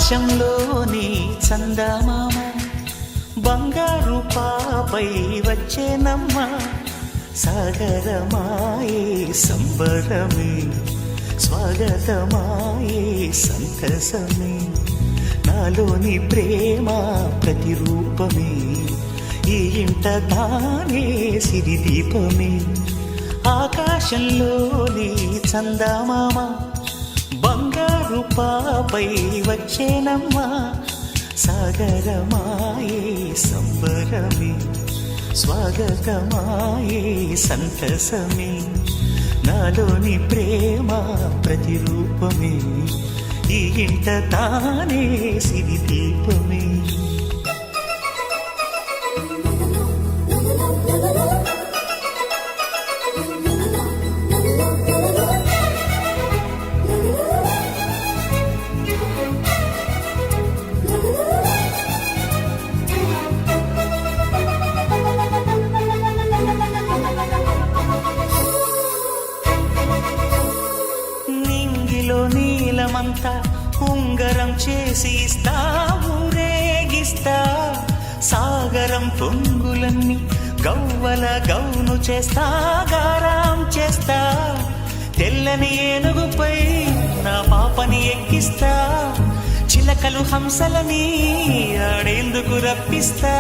ఆకాశంలోని చందమామ బంగారు పాపై వచ్చేనమ్మ సాగరమాయే సంబరమే స్వాగతమాయే సంతసమే నాలోని ప్రేమ ప్రతిరూపమే ఈ ఇంట తానే సిరిదీపమే ఆకాశంలోని చందమామ బంగారు పాపై వచ్చేనమ్మా సాగరమాయే సంబరమే స్వాగతమాయే సంతసమే నాలోని ప్రేమ ప్రతిరూపమే ఈ ఇంట తానే సిరిదీపమే నీలమంతా ఉంగరం చేసి ఇస్తా ఊరేగిస్తా సాగరం పొంగులన్నీ గవ్వల గౌను చేస్తా గారాం చేస్తా తెల్లని ఏనుగుపై నా పాపని ఎక్కిస్తా చిలకలు హంసలని ఆడేందుకు రప్పిస్తా